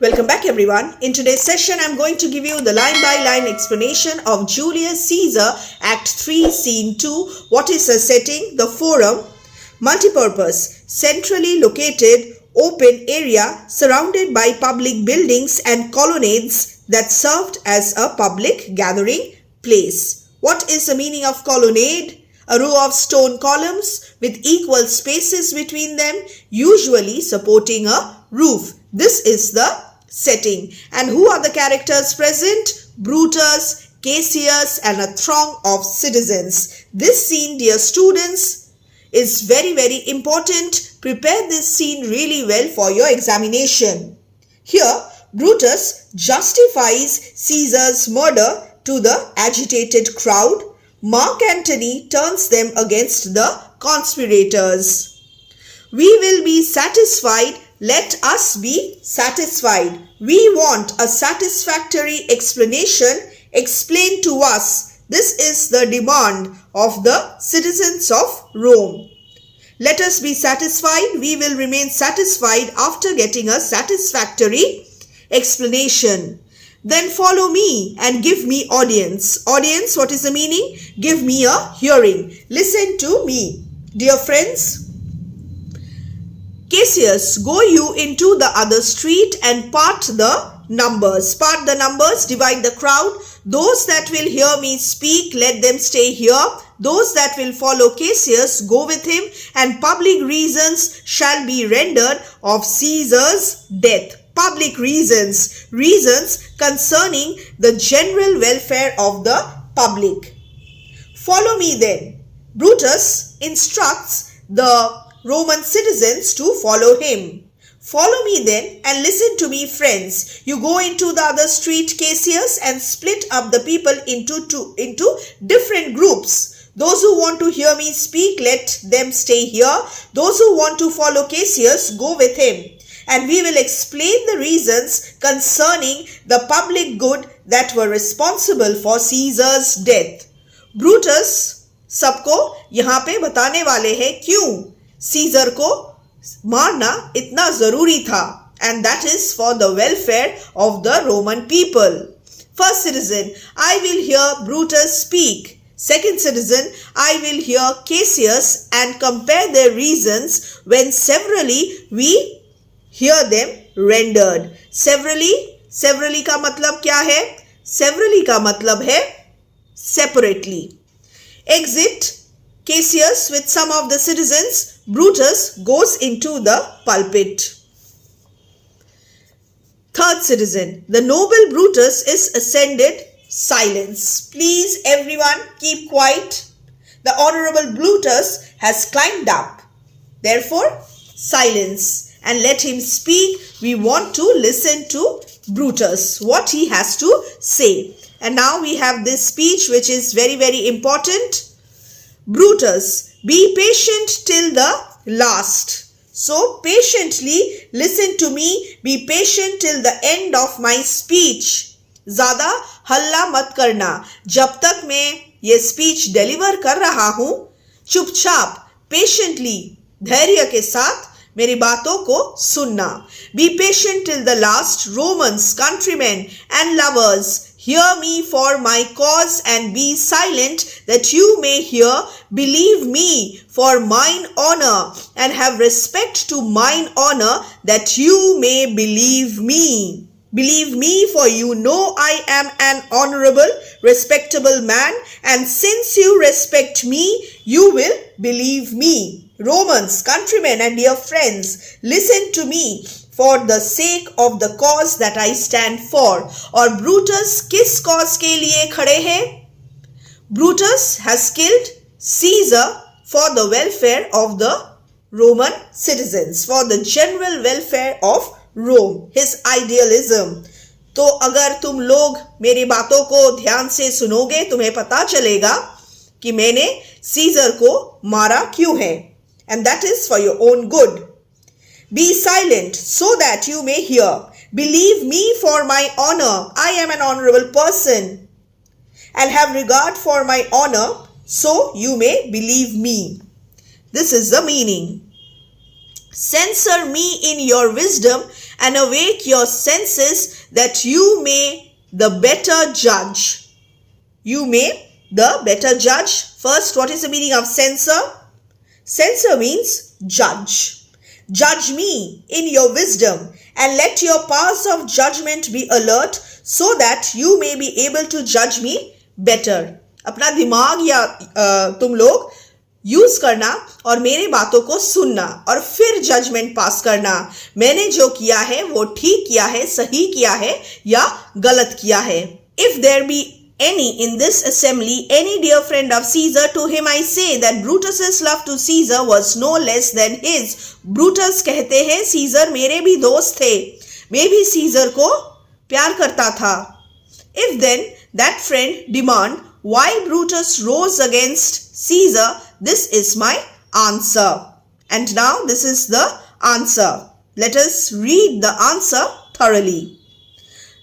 Welcome back everyone. In today's session, I'm going to give you the line-by-line explanation of Julius Caesar, Act 3, Scene 2. What is the setting? The forum. Multipurpose. Centrally located, open area surrounded by public buildings and colonnades that served as a public gathering place. What is the meaning of colonnade? A row of stone columns with equal spaces between them, usually supporting a roof. This is the setting. And who are the characters present? Brutus, Cassius, and a throng of citizens. This scene, dear students, is very important. Prepare this scene really well for your examination. Here, Brutus justifies Caesar's murder to the agitated crowd. Mark Antony turns them against the conspirators. We will be satisfied. Let us be satisfied. We want a satisfactory explanation. Explain to us. This is the demand of the citizens of Rome. Let us be satisfied. We will remain satisfied after getting a satisfactory explanation. Then follow me and give me audience. Audience, what is the meaning? Give me a hearing. Listen to me. Dear friends, Cassius, go you into the other street and part the numbers. Part the numbers, divide the crowd. Those that will hear me speak, let them stay here. Those that will follow Cassius, go with him, and public reasons shall be rendered of Caesar's death. Public reasons. Reasons concerning the general welfare of the public. Follow me then. Brutus instructs the Roman citizens to follow him. Follow me then and listen to me, friends. You go into the other street, Cassius, and split up the people into different groups. Those who want to hear me speak, let them stay here. Those who want to follow Cassius, go with him. And we will explain the reasons concerning the public good that were responsible for Caesar's death. Brutus सबको यहाँ पे बताने वाले हैं क्यों scissor को मारना इतना जरूरी था, and that is for the welfare of the Roman people. First citizen, I will hear Brutus speak. Second citizen, I will hear Cassius and compare their reasons when severally we hear them rendered. Severally का मतलब क्या है? Severally का मतलब है separately. Exit Cassius with some of the citizens. Brutus goes into the pulpit. Third citizen, the noble Brutus is ascended. Silence. Please everyone keep quiet. The honorable Brutus has climbed up. Therefore, silence and let him speak. We want to listen to Brutus, what he has to say. And now we have this speech which is very important. Brutus, be patient till the last. So patiently listen to me. Be patient till the end of my speech. ज़्यादा हल्ला मत करना. जब तक मैं ये speech deliver कर रहा हूँ, चुपचाप patiently धैर्य के साथ मेरी बातों को सुनना. Be patient till the last. Romans, countrymen and lovers, hear me for my cause and be silent that you may hear. Believe me for mine honor and have respect to mine honor that you may believe me. Believe me, for you know I am an honorable, respectable man, and since you respect me, you will believe me. Romans, countrymen and dear friends, listen to me for the sake of the cause that I stand for. और Brutus किस cause के लिए खड़े हैं? Brutus has killed Caesar for the welfare of the Roman citizens, for the general welfare of Rome, his idealism. तो अगर तुम लोग मेरी बातों को ध्यान से सुनोगे, तुम्हें पता चलेगा कि मैंने सीजर को मारा क्यों है. And that is for your own good. Be silent so that you may hear. Believe me for my honor. I am an honorable person. And have regard for my honor, so you may believe me. This is the meaning. Censor me in your wisdom and awake your senses that you may the better judge. You may the better judge. First, what is the meaning of censor? Censor means judge. Judge me in your wisdom and let your powers of judgment be alert so that you may be able to judge me better. अपना दिमाग या तुम लोग use करना और मेरे बातों को सुनना और फिर जजमेंट पास करना। मैंने जो किया है वो ठीक किया है, सही किया है या गलत किया है। If there be any in this assembly, any dear friend of Caesar, to him I say that Brutus's love to Caesar was no less than his. Brutus कहते हैं Caesar मेरे भी दोस्त थे, मैं भी Caesar को प्यार करता था। If then that friend demand why Brutus rose against Caesar, this is my answer. And now this is the answer. Let us read the answer thoroughly.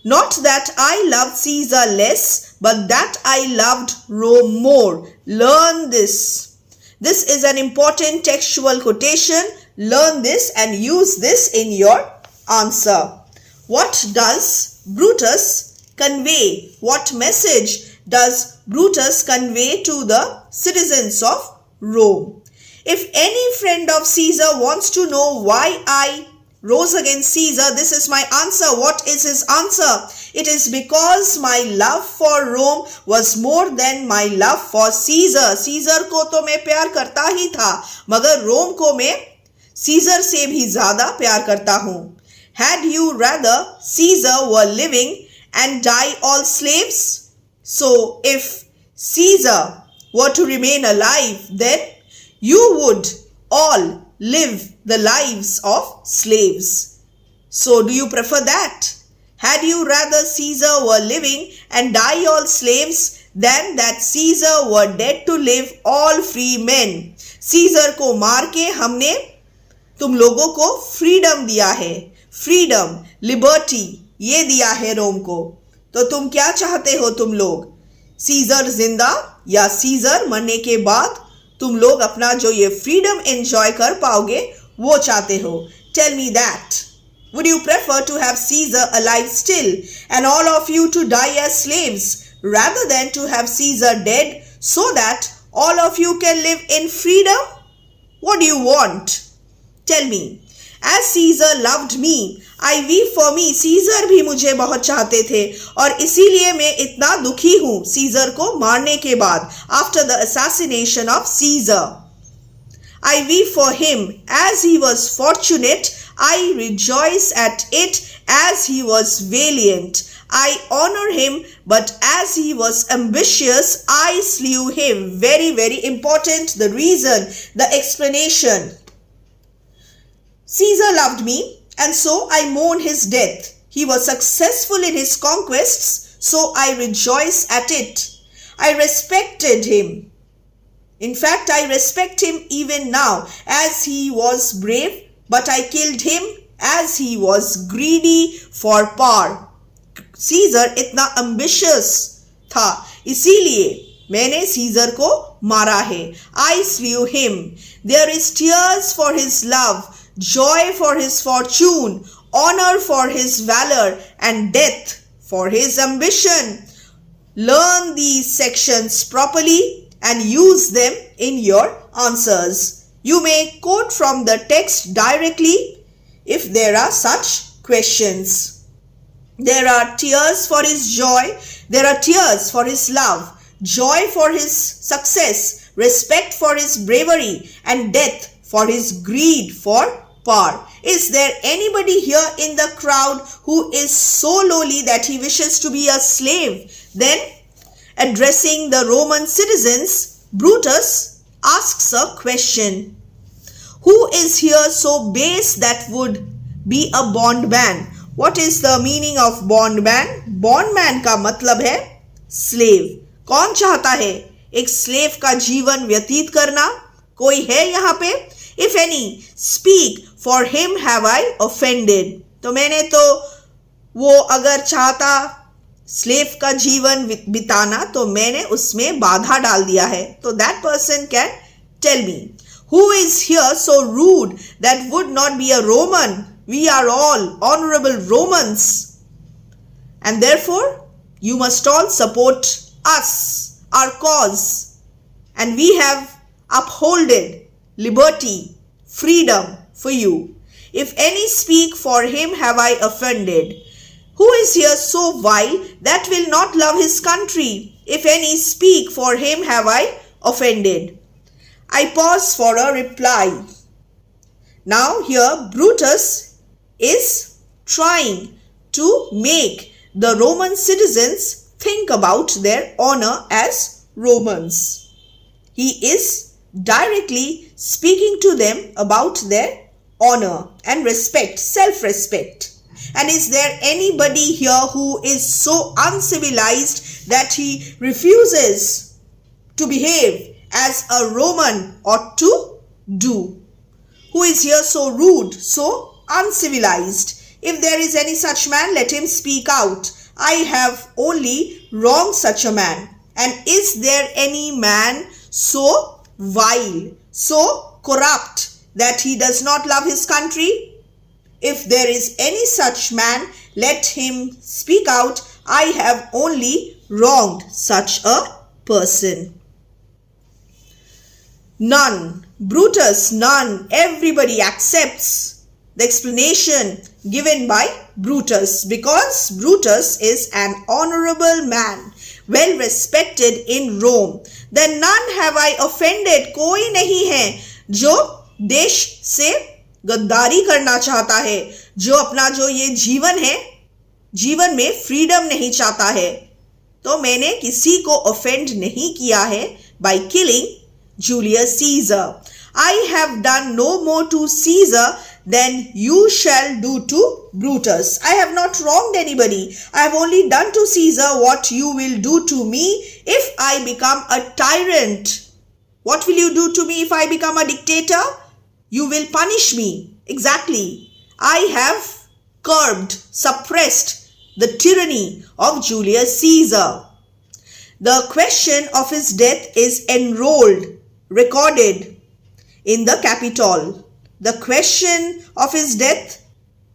Not that I loved Caesar less, but that I loved Rome more. Learn this. This is an important textual quotation. Learn this and use this in your answer. What does Brutus convey? What message does Brutus convey to the citizens of Rome? If any friend of Caesar wants to know why I rose against Caesar, this is my answer. What is his answer? It is because my love for Rome was more than my love for Caesar. Caesar को तो मैं प्यार करता ही था, मगर रोम को मैं Caesar से भी ज़्यादा प्यार करता हूँ. Had you rather Caesar were living and die all slaves? So if Caesar were to remain alive, then you would all live the lives of slaves. So do you prefer that? Had you rather Caesar were living and die all slaves than that Caesar were dead to live all free men? Caesar को मार के हमने तुम लोगों को freedom दिया है. Freedom, liberty ये दिया है रोम को. तो तुम क्या चाहते हो तुम लोग? सीजर जिंदा या सीजर मरने के बाद तुम लोग अपना जो ये फ्रीडम एंजॉय कर पाओगे वो चाहते हो? Tell me that. Would you prefer to have Caesar alive still and all of you to die as slaves rather than to have Caesar dead so that all of you can live in freedom? What do you want? Tell me. As Caesar loved me, I weep for me. Caesar भी मुझे बहुत चाहते थे और इसीलिए मैं इतना दुखी हूँ Caesar को मारने के बाद. After the assassination of Caesar, I weep for him. As he was fortunate, I rejoice at it. As he was valiant, I honor him. But as he was ambitious, I slew him. Very, very important. The reason, the explanation. Caesar loved me, and so I mourn his death. He was successful in his conquests, so I rejoice at it. I respected him. In fact, I respect him even now, as he was brave, but I killed him as he was greedy for power. Caesar इतना ambitious था, इसीलिए मैंने Caesar को मारा है. I slew him. There is tears for his love, joy for his fortune, honor for his valor, and death for his ambition. Learn these sections properly and use them in your answers. You may quote from the text directly if there are such questions. There are tears for his joy, there are tears for his love, joy for his success, respect for his bravery, and death for his greed for power. Is there anybody here in the crowd who is so lowly that he wishes to be a slave? Then, addressing the Roman citizens, Brutus asks a question. Who is here so base that would be a bondman? What is the meaning of bondman? Bondman का मतलब है slave. कौन चाहता है एक slave का जीवन व्यतीत करना? कोई है यहाँ पे? If any, speak, for him have I offended. तो मैंने तो वो अगर चाहता slave का जीवन बिताना तो मैंने उसमें बाधा डाल दिया है. तो that person can tell me. Who is here so rude that would not be a Roman? We are all honorable Romans. And therefore, you must all support us, our cause. And we have upholded liberty, freedom for you. If any speak for him, have I offended? Who is here so vile that will not love his country? If any speak for him, have I offended? I pause for a reply. Now here Brutus is trying to make the Roman citizens think about their honor as Romans. He is directly speaking to them about their honor and respect, self-respect. And is there anybody here who is so uncivilized that he refuses to behave as a Roman ought to do? Who is here so rude, so uncivilized? If there is any such man, let him speak out. I have only wronged such a man. And is there any man so vile, so corrupt that he does not love his country? If there is any such man, let him speak out. I have only wronged such a person. None. Brutus, none. Everybody accepts the explanation given by Brutus, because Brutus is an honorable man, well respected in Rome. Then none have I offended. कोई नहीं है जो देश से गद्दारी करना चाहता है, जो अपना जो ये जीवन है, जीवन में फ्रीडम नहीं चाहता है. तो मैंने किसी को ऑफेंड नहीं किया है by killing Julius Caesar. I have done no more to Caesar than you shall do to Brutus. I have not wronged anybody. I have only done to Caesar what you will do to me if I become a tyrant. What will you do to me if I become a dictator? You will punish me. Exactly. I have curbed, suppressed the tyranny of Julius Caesar. The question of his death is enrolled, recorded in the Capitol. The question of his death,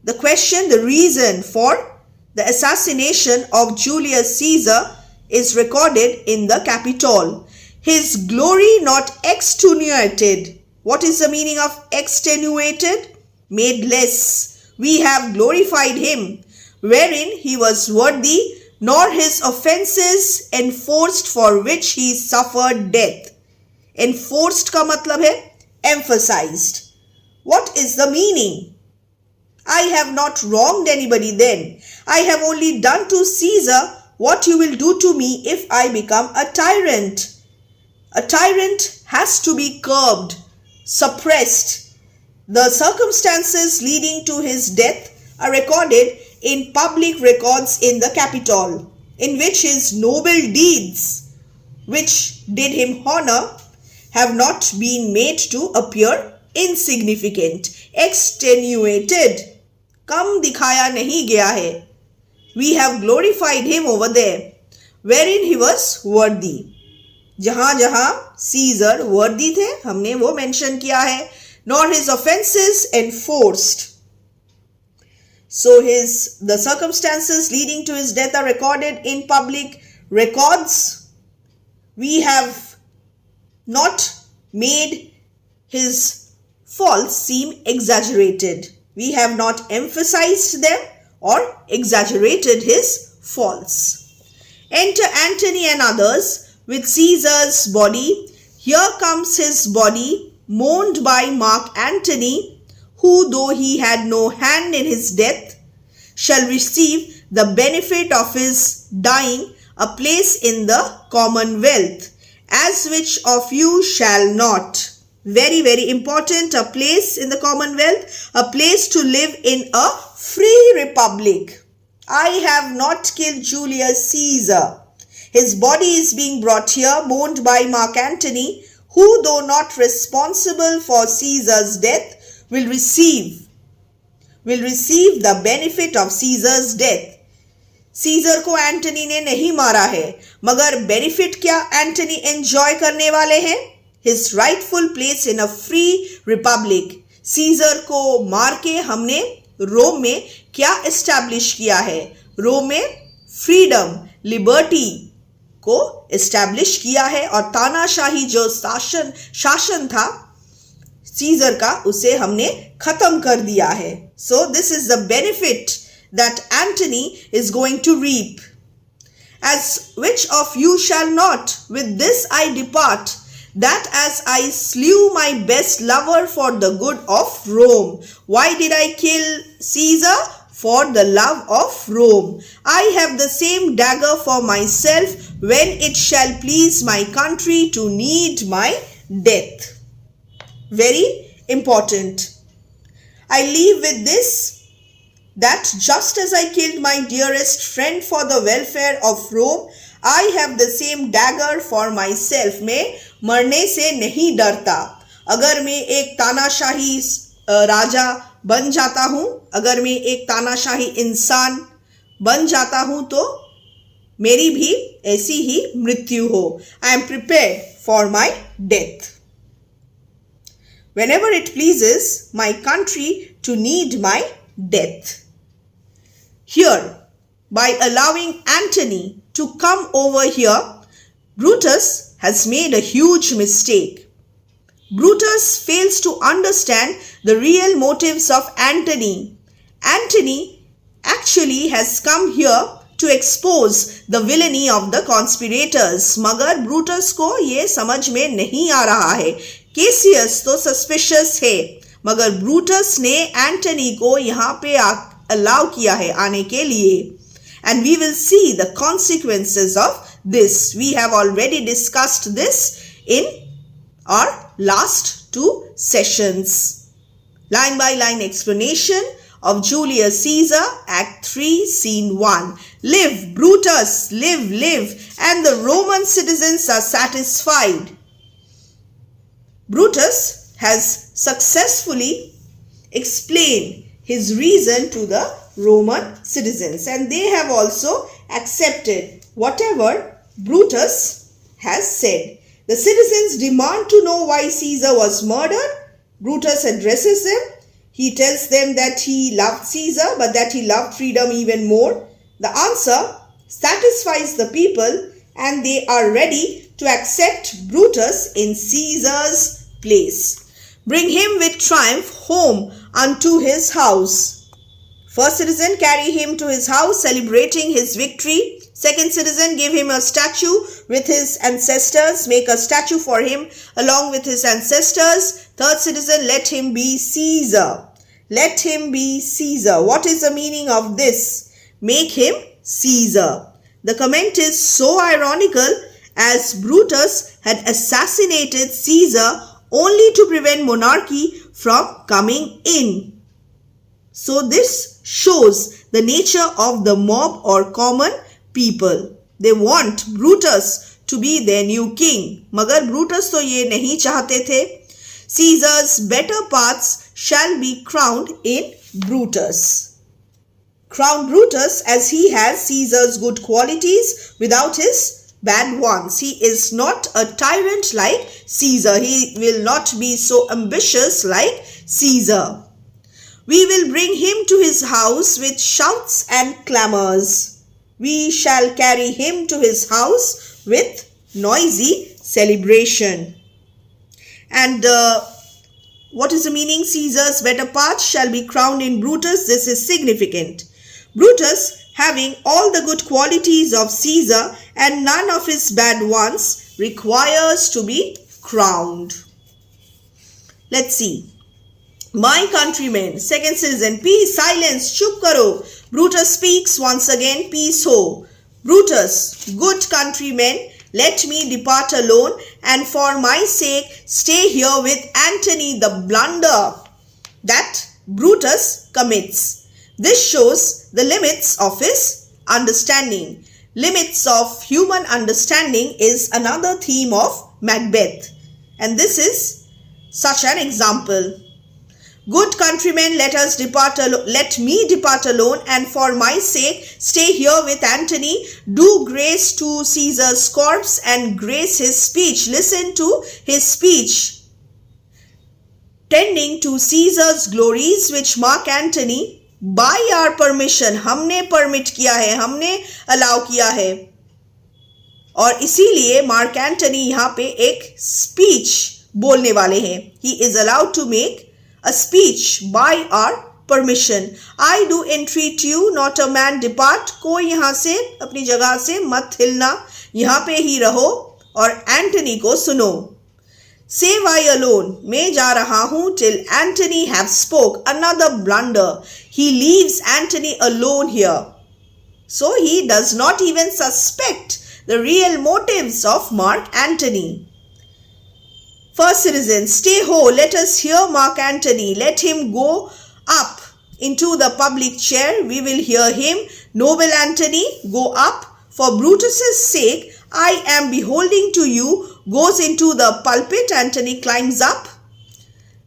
the reason for the assassination of Julius Caesar is recorded in the Capitol. His glory not extenuated. What is the meaning of extenuated? Made less. We have glorified him, wherein he was worthy, nor his offences enforced, for which he suffered death. Enforced का मतलब है emphasized. What is the meaning? I have not wronged anybody then. I have only done to Caesar what you will do to me if I become a tyrant. A tyrant has to be curbed, suppressed. The circumstances leading to his death are recorded in public records in the Capitol, in which his noble deeds, which did him honor, have not been made to appear insignificant, extenuated. कम दिखाया नहीं गया है. We have glorified him over there, wherein he was worthy. जहाँ जहाँ Caesar worthy थे, हमने वो mention किया है. Nor his offences enforced. So the circumstances leading to his death are recorded in public records. We have not made his faults seem exaggerated. We have not emphasized them or exaggerated his faults. Enter Antony and others with Caesar's body. Here comes his body, mourned by Mark Antony, who, though he had no hand in his death, shall receive the benefit of his dying, a place in the commonwealth, as which of you shall not. Very, very important, a place in the commonwealth, a place to live in a free republic. I have not killed Julius Caesar. His body is being brought here, mourned by Mark Antony, who, though not responsible for Caesar's death, will receive the benefit of Caesar's death. Caesar को Antony ने नहीं मारा है, मगर benefit क्या Antony enjoy करने वाले हैं? His rightful place in a free republic. Caesar को मार के हमने रोम में क्या एस्टैब्लिश किया है? रोम में फ्रीडम, लिबर्टी को एस्टैब्लिश किया है और तानाशाही जो शासन था सीजर का, उसे हमने खत्म कर दिया है. So this is the benefit that Antony is going to reap. As which of you shall not with this I depart, that as I slew my best lover for the good of Rome. Why did I kill Caesar? For the love of Rome. I have the same dagger for myself when it shall please my country to need my death. Very important. I leave with this, that just as I killed my dearest friend for the welfare of Rome, I have the same dagger for myself. मैं मरने से नहीं डरता. अगर मैं एक तानाशाही राजा बन जाता हूँ, अगर मैं एक तानाशाही इंसान बन जाता हूँ, तो मेरी भी ऐसी ही मृत्यु हो. I am prepared for my death. Whenever it pleases my country to need my death. Here, by allowing Antony to come over here, Brutus has made a huge mistake. Brutus fails to understand the real motives of Antony. Antony actually has come here to expose the villainy of the conspirators. मगर Brutus को ये समझ में नहीं आ रहा है. Cassius तो suspicious है, मगर Brutus ने Antony को यहाँ पे allow किया है आने के लिए. And we will see the consequences of this. We have already discussed this in our last 2 sessions. Line by line explanation of Julius Caesar, Act 3, Scene 1. Live, Brutus, live, live, and the Roman citizens are satisfied. Brutus has successfully explained his reason to the Roman citizens, and they have also accepted whatever Brutus has said. The citizens demand to know why Caesar was murdered. Brutus addresses them. He tells them that he loved Caesar, but that he loved freedom even more. The answer satisfies the people, and they are ready to accept Brutus in Caesar's place. Bring him with triumph home unto his house. First citizen, carry him to his house, celebrating his victory. Second citizen, give him a statue with his ancestors. Make a statue for him along with his ancestors. Third citizen, let him be Caesar. Let him be Caesar. What is the meaning of this? Make him Caesar. The comment is so ironical, as Brutus had assassinated Caesar only to prevent monarchy from coming in. So this shows the nature of the mob or common people. They want Brutus to be their new king. मगर Brutus तो ये नहीं चाहते थे. Caesar's better parts shall be crowned in Brutus. Crown Brutus, as he has Caesar's good qualities without his bad ones. He is not a tyrant like Caesar. He will not be so ambitious like Caesar. We will bring him to his house with shouts and clamors. We shall carry him to his house with noisy celebration. And what is the meaning? Caesar's better parts shall be crowned in Brutus. This is significant. Brutus, having all the good qualities of Caesar and none of his bad ones, requires to be crowned. Let's see. My countrymen, second citizen, peace, silence, chup karo. Brutus speaks once again, peace ho. Brutus, good countrymen, let me depart alone, and for my sake stay here with Antony. The blunder that Brutus commits. This shows the limits of his understanding. Limits of human understanding is another theme of Macbeth, and this is such an example. Good countrymen, let me depart alone, and for my sake stay here with Antony. Do grace to Caesar's corpse and grace his speech. Listen to his speech, tending to Caesar's glories, which Mark Antony by our permission, हमने permit किया है, हमने allow किया है। और इसीलिए mark Antony यहाँ पे एक speech बोलने वाले हैं। He is allowed to make a speech by our permission. I do entreat you, not a man depart. कोई यहाँ से अपनी जगह से मत हिलना, यहाँ पे ही रहो और एंटनी को सुनो। Save I alone, मैं जा रहा हूँ till Antony have spoke. Another blunder. He leaves Antony alone here. So he does not even suspect the real motives of Mark Antony. First citizen, stay ho, let us hear Mark Antony. Let him go up into the public chair. We will hear him. Noble Antony, go up. For Brutus's sake, I am beholding to you. Goes into the pulpit. Antony climbs up.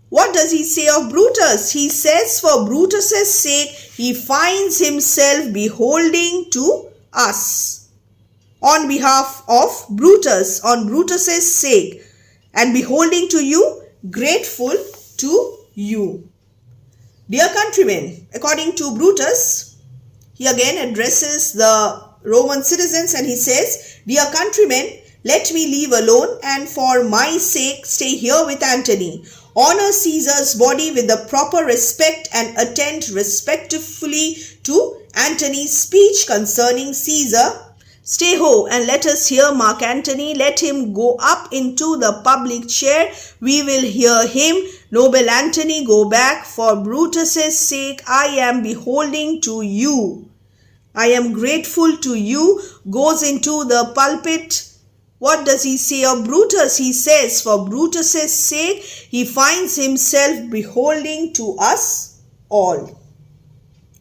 What does he say of Brutus? He says for Brutus's sake, he finds himself beholding to us. On behalf of Brutus, on Brutus's sake, and beholding to you, grateful to you. Dear countrymen, according to Brutus, he again addresses the Roman citizens and he says, dear countrymen, let me leave alone and for my sake stay here with Antony. Honor Caesar's body with the proper respect and attend respectfully to Antony's speech concerning Caesar. Stay ho and let us hear Mark Antony. Let him go up into the public chair. We will hear him. Noble Antony, go back. For Brutus's sake, I am beholding to you. I am grateful to you. Goes into the pulpit. What does he say of Brutus? He says, for Brutus's sake, he finds himself beholding to us all.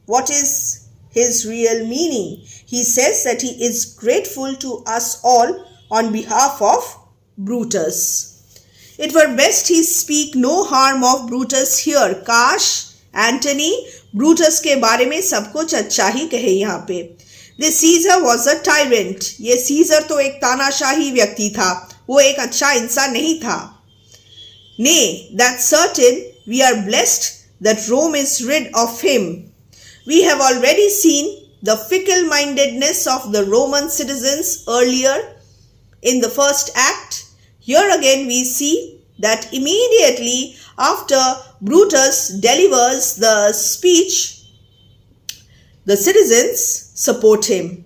What is his real meaning? He says that he is grateful to us all on behalf of Brutus. It were best he speak no harm of Brutus here. काश Antony Brutus के बारे में सब कुछ अच्छा ही कहे यहाँ पे। This Caesar was a tyrant. ये सीजर तो एक तानाशाही व्यक्ति था, वो एक अच्छा इंसान नहीं था। Nay, that's certain, we are blessed that Rome is rid of him. We have already seen the fickle-mindedness of the Roman citizens earlier in the first act. Here again we see that immediately after Brutus delivers the speech, the citizens support him.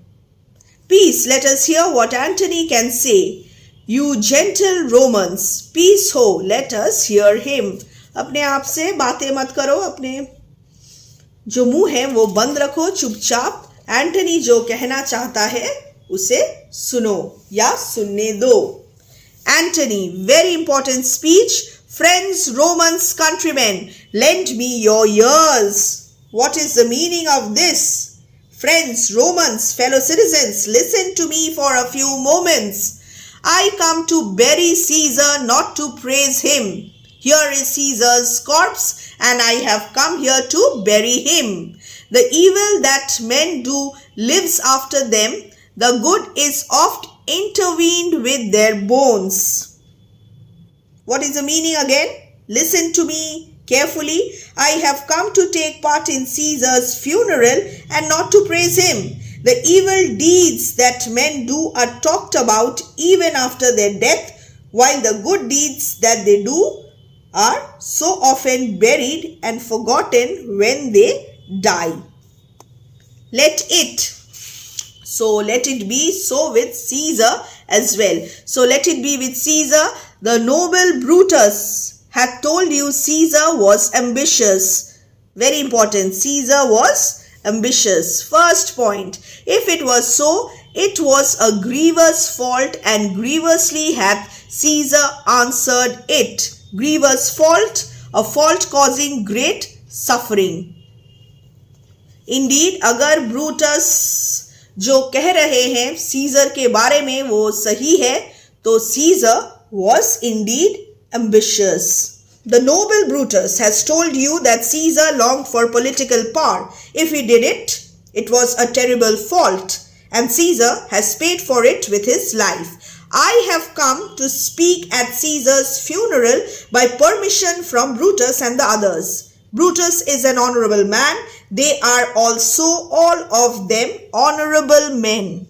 Peace, let us hear what Antony can say. You gentle Romans, peace ho, let us hear him. अपने आप से बातें मत करो, अपने जो मुंह है वो बंद रखो, चुपचाप एंटनी जो कहना चाहता है उसे सुनो या सुनने दो। Antony, very important speech. Friends, Romans, countrymen, lend me your ears. What is the meaning of this? Friends, Romans, fellow citizens, listen to me for a few moments. I come to bury Caesar, not to praise him. Here is Caesar's corpse, and I have come here to bury him. The evil that men do lives after them. The good is oft intervened with their bones. What is the meaning again? Listen to me carefully. I have come to take part in Caesar's funeral and not to praise him. The evil deeds that men do are talked about even after their death, while the good deeds that they do are so often buried and forgotten when they die. Let it be so with Caesar as well. So let it be with Caesar. The noble Brutus had told you Caesar was ambitious. Very important. Caesar was ambitious. First point. If it was so, it was a grievous fault, and grievously hath Caesar answered it. Grievous fault, a fault causing great suffering. Indeed, अगर Brutus जो कह रहे हैं scissor के बारे में वो सही है, तो scissor was indeed ambitious. The noble Brutus has told you that Caesar longed for political power. If he did it, it was a terrible fault, and Caesar has paid for it with his life. I have come to speak at Caesar's funeral by permission from Brutus and the others. Brutus is an honorable man. They are also all of them honorable men.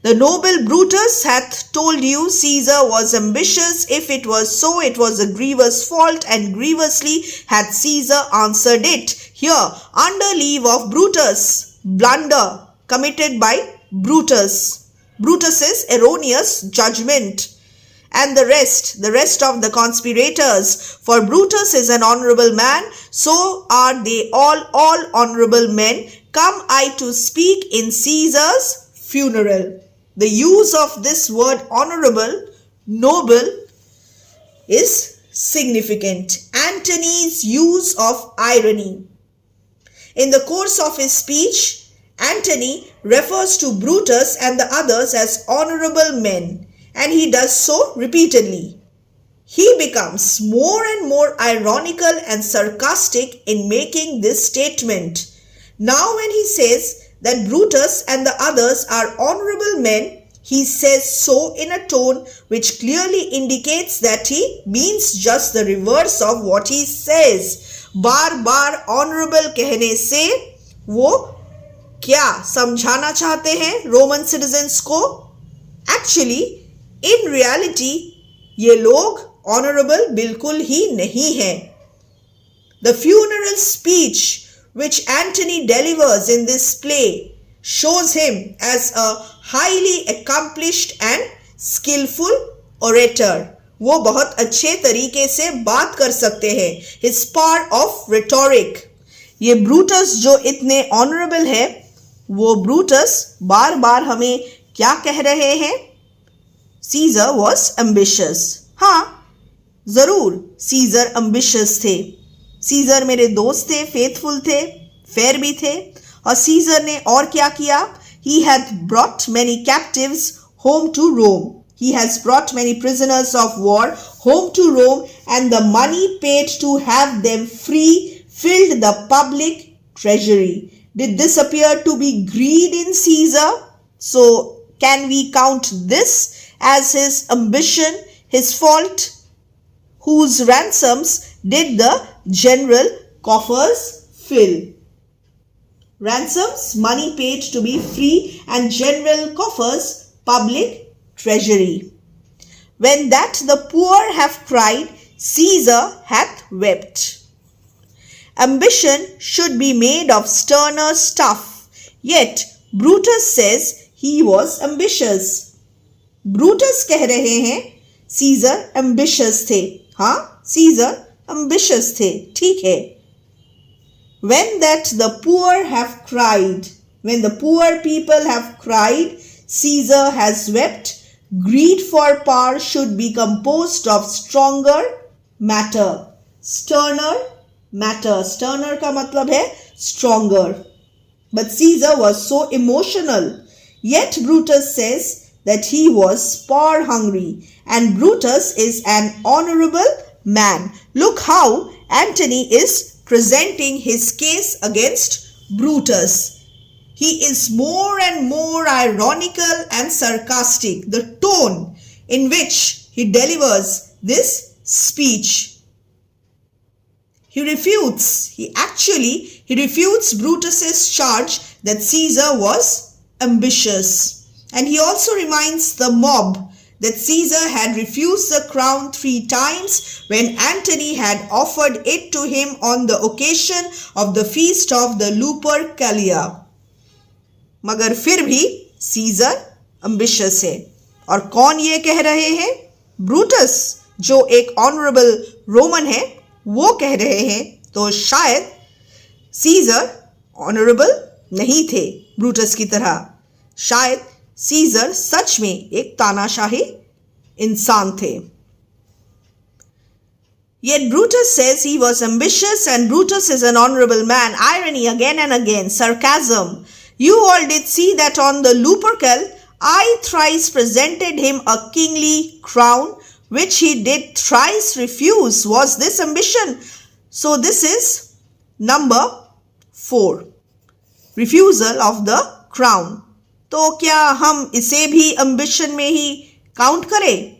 The noble Brutus hath told you Caesar was ambitious. If it was so, it was a grievous fault, and grievously hath Caesar answered it. Here, under leave of Brutus, blunder committed by Brutus. Brutus's erroneous judgment. And the rest of the conspirators. For Brutus is an honorable man, so are they all honorable men. Come I to speak in Caesar's funeral. The use of this word honorable, noble, is significant. Antony's use of irony. In the course of his speech, Antony refers to Brutus and the others as honorable men, and he does so repeatedly. He becomes more and more ironical and sarcastic in making this statement. Now when he says that Brutus and the others are honorable men, he says so in a tone which clearly indicates that he means just the reverse of what he says. बार-बार honorable कहने से वो क्या समझाना चाहते हैं Roman citizens को? Actually, in reality, ये लोग honorable बिल्कुल ही नहीं हैं. The funeral speech which Antony delivers in this play shows him as a highly accomplished and skillful orator. वो बहुत अच्छे तरीके से बात कर सकते हैं. His power of rhetoric. ये ब्रूटस जो इतने ऑनरेबल है, वो ब्रूटस बार बार हमें क्या कह रहे हैं? Caesar was ambitious. हाँ, जरूर सीजर ambitious थे. सीजर मेरे दोस्त थे, फेथफुल थे, फेयर भी थे. और सीजर ने और क्या किया? He hath brought many captives home to Rome. He has brought many prisoners of war home to Rome, and the money paid to have them free filled the public treasury. Did this appear to be greed in Caesar? So can we count this as his ambition, his fault? Whose ransoms did the general coffers fill? Ransoms, money paid to be free, and general coffers, public treasury. When that the poor have cried, Caesar hath wept. Ambition should be made of sterner stuff, yet Brutus says he was ambitious. Brutus कह रहे हैं Caesar ambitious थे. हाँ, Caesar ambitious थे, ठीक है. When that the poor have cried, when the poor people have cried, Caesar has wept. Greed for power should be composed of stronger matter. Sterner matter. Sterner का मतलब है stronger. But Caesar was so emotional. Yet Brutus says that he was power hungry, and Brutus is an honorable man. Look how Antony is presenting his case against Brutus. He is more and more ironical and sarcastic. The tone in which he delivers this speech. He refutes Brutus's charge that Caesar was ambitious. And he also reminds the mob that Caesar had refused the crown 3 times when Antony had offered it to him on the occasion of the feast of the Lupercalia. मगर फिर भी scissor ambitious है. और कौन ये कह रहे हैं? ब्रूटस, जो एक ऑनरेबल रोमन है, वो कह रहे हैं. तो शायद सीजर ऑनरेबल नहीं थे ब्रूटस की तरह. शायद सीजर सच में एक तानाशाही इंसान थे. Yet Brutus says he was ambitious, and Brutus is an honorable man. Irony again and again, sarcasm. You all did see that on the Lupercal, I thrice presented him a kingly crown, which he did thrice refuse. Was this ambition? So this is number 4. Refusal of the crown. तो क्या हम इसे भी ambition में ही count करें?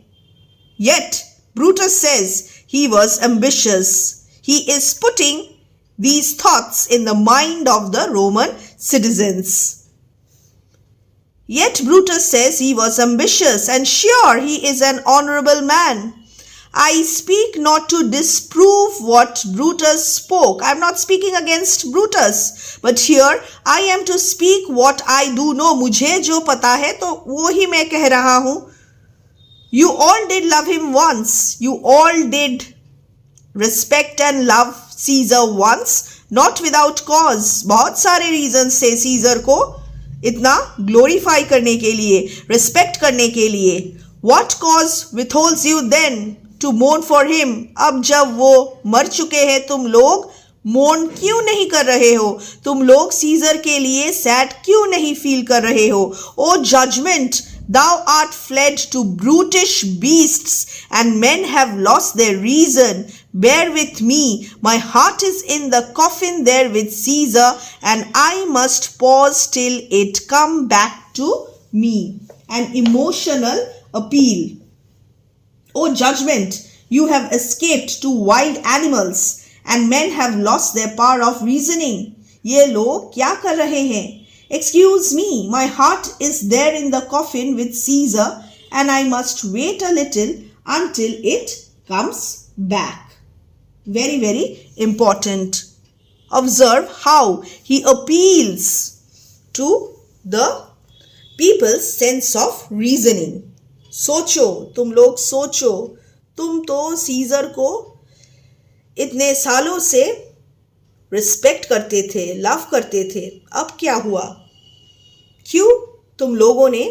Yet Brutus says he was ambitious. He is putting these thoughts in the mind of the Roman citizens. Yet Brutus says he was ambitious, and sure, he is an honorable man. I speak not to disprove what Brutus spoke. I am not speaking against Brutus, but here I am to speak what I do know. मुझे जो पता है तो वो ही मैं कह रहा हूँ. You all did love him once. You all did respect and love Caesar once, not without cause. बहुत सारे reasons थे Caesar को इतना glorify करने के लिए, respect करने के लिए. What cause withholds you then to mourn for him? अब जब वो मर चुके हैं तुम लोग मोर्न क्यों नहीं कर रहे हो? तुम लोग सीजर के लिए सैड क्यों नहीं फील कर रहे हो? ओ judgement, thou art fled to brutish beasts, and men have lost their reason. Bear with me, my heart is in the coffin there with Caesar, and I must pause till it come back to me. An emotional appeal. O judgment, you have escaped to wild animals, and men have lost their power of reasoning. ये लोग क्या कर रहे हैं? Excuse me, my heart is there in the coffin with Caesar, and I must wait a little until it comes back. Very, very important. Observe how he appeals to the people's sense of reasoning. सोचो, तुम लोग सोचो, तुम तो scissor को इतने सालों से रिस्पेक्ट करते थे, लव करते थे. अब क्या हुआ? क्यों तुम लोगों ने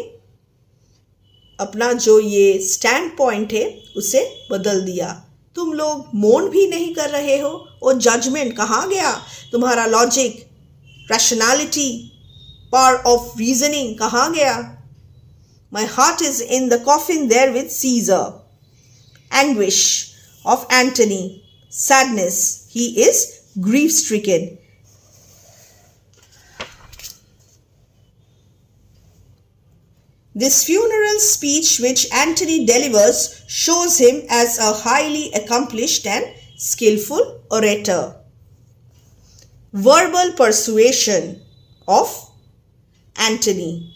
अपना जो ये स्टैंड पॉइंट है उसे बदल दिया? तुम लोग मौन भी नहीं कर रहे हो. और जजमेंट कहाँ गया? तुम्हारा logic, rationality, power of reasoning कहाँ गया? My heart is in the coffin there with Caesar. Anguish of Antony. Sadness. He is grief-stricken. This funeral speech which Antony delivers shows him as a highly accomplished and skillful orator. Verbal persuasion of Antony.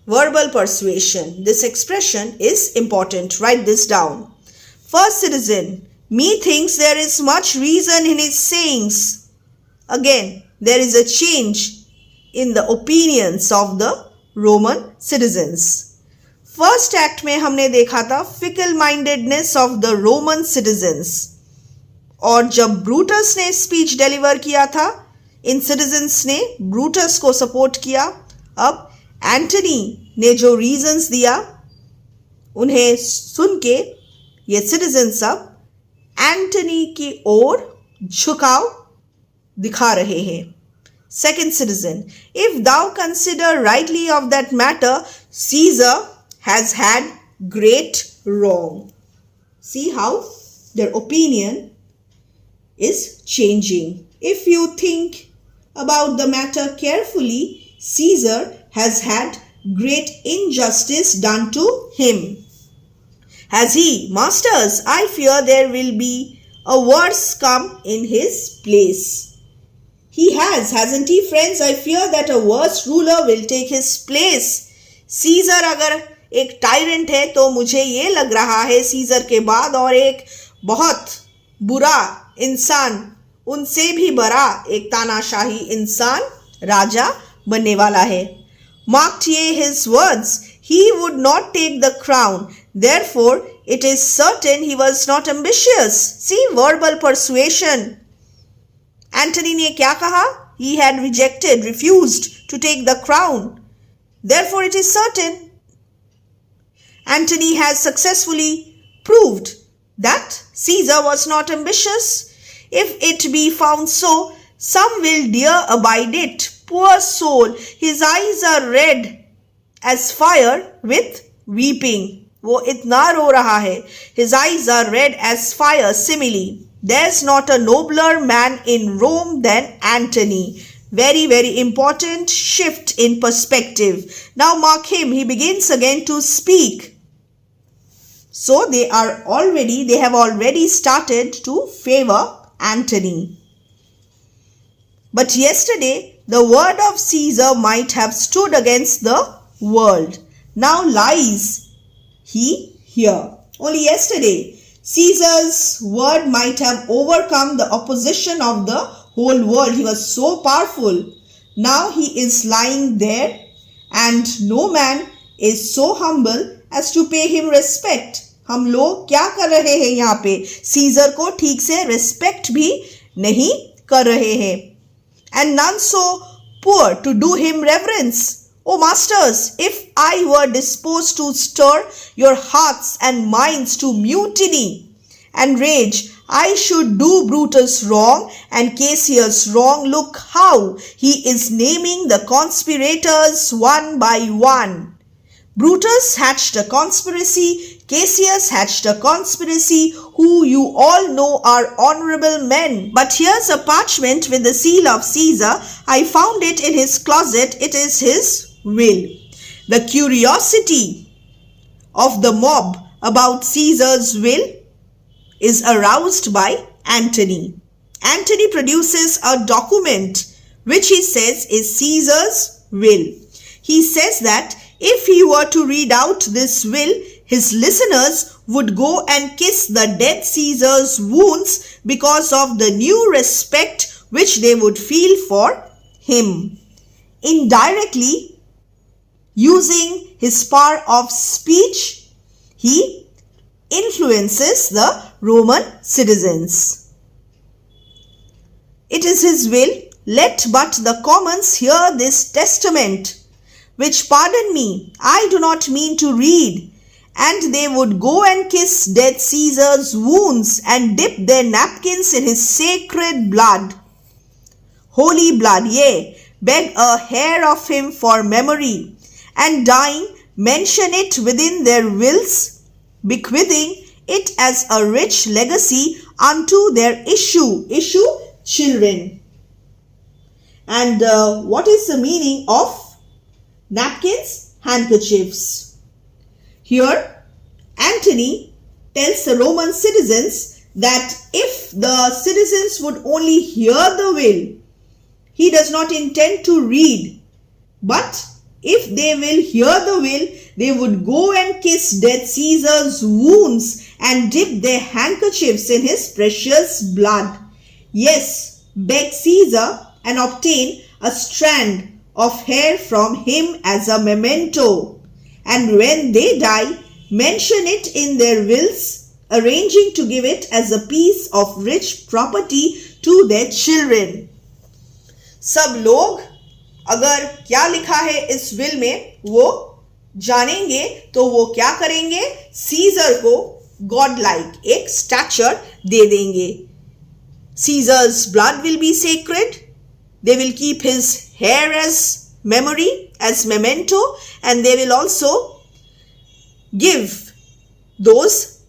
Verbal persuasion. This expression is important. Write this down. First citizen, methinks there is much reason in his sayings. Again, there is a change in the opinions of the Roman citizens. First act में हमने देखा था fickle-mindedness of the Roman citizens. और जब Brutus ने speech deliver किया था, इन citizens ने ब्रूटस को सपोर्ट किया. अब एंटनी ने जो रीजंस दिया उन्हें सुन के ये सिटीजन्स अब एंटनी की ओर झुकाव दिखा रहे हैं. Second citizen, if thou consider rightly of that matter, Caesar has had great wrong. See how their opinion is changing. If you think about the matter carefully, Caesar has had great injustice done to him. Has he? Masters, I fear there will be a worse come in his place. He has, hasn't he, friends? I fear that a worse ruler will take his place. Caesar अगर एक tyrant है तो मुझे ये लग रहा है scissor के बाद और एक बहुत बुरा इंसान, उनसे भी बड़ा एक तानाशाही इंसान राजा बनने वाला है. Marked ye his words, he would not take the crown. Therefore, it is certain he was not ambitious. See, verbal persuasion. Antony ने क्या कहा? He had rejected, refused to take the crown. Therefore, it is certain. Antony has successfully proved that Caesar was not ambitious. If it be found so, some will dare abide it. Poor soul, his eyes are red as fire with weeping. वो इतना रो रहा है. His eyes are red as fire. Simile. There's not a nobler man in Rome than Antony. Very, very important shift in perspective. Now mark him. He begins again to speak. So they have already started to favor Antony. But yesterday, the word of Caesar might have stood against the world. Now lies he here. Only yesterday, Caesar's word might have overcome the opposition of the whole world. He was so powerful. Now he is lying there, and no man is so humble as to pay him respect. हम लोग क्या कर रहे हैं यहाँ पे? Scissor को ठीक से रिस्पेक्ट भी नहीं कर रहे हैं. And none so poor to do him reverence. O masters, if I were disposed to stir your hearts and minds to mutiny and rage, I should do Brutus wrong and Cassius wrong. Look how he is naming the conspirators one by one. Brutus hatched a conspiracy, Cassius hatched a conspiracy, who you all know are honorable men. But here's a parchment with the seal of Caesar. I found it in his closet. It is his will. The curiosity of the mob about Caesar's will is aroused by Antony. Antony produces a document which he says is Caesar's will. He says that if he were to read out this will, his listeners would go and kiss the dead Caesar's wounds because of the new respect which they would feel for him. Indirectly, using his power of speech, he influences the Roman citizens. It is his will, let but the commons hear this testament, which, pardon me, I do not mean to read. And they would go and kiss dead Caesar's wounds and dip their napkins in his sacred blood. Holy blood, yea, beg a hair of him for memory, and dying, mention it within their wills, bequeathing it as a rich legacy unto their issue, children. And what is the meaning of napkins? Handkerchiefs. Here, Antony tells the Roman citizens that if the citizens would only hear the will, he does not intend to read, but if they will hear the will, they would go and kiss dead Caesar's wounds and dip their handkerchiefs in his precious blood. Yes, beg Caesar and obtain a strand of hair from him as a memento. And when they die, mention it in their wills, arranging to give it as a piece of rich property to their children. सब लोग अगर क्या लिखा है इस will में वो जानेंगे तो वो क्या करेंगे? सीजर को गॉड लाइक एक स्टैचर दे देंगे. Caesar's blood will be sacred. They will keep his hair as memory, as memento, and they will also give those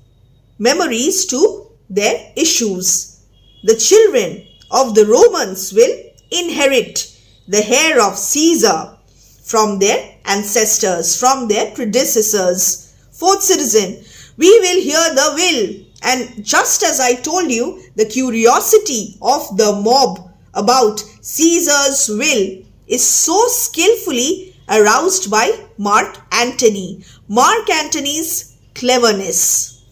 memories to their issues. The children of the Romans will inherit the hair of Caesar from their ancestors, from their predecessors. Fourth citizen, we will hear the will. And just as I told you, the curiosity of the mob about Caesar's will is so skillfully aroused by Mark Antony. Mark Antony's cleverness.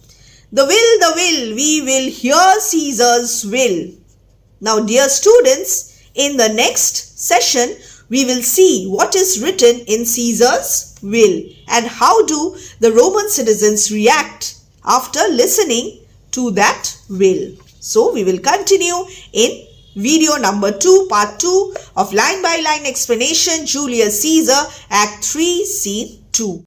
The will, we will hear Caesar's will. Now, dear students, in the next session, we will see what is written in Caesar's will and how do the Roman citizens react after listening to that will. So, we will continue in video number 2, part 2 of line by line explanation, Julius Caesar, Act 3, Scene 2.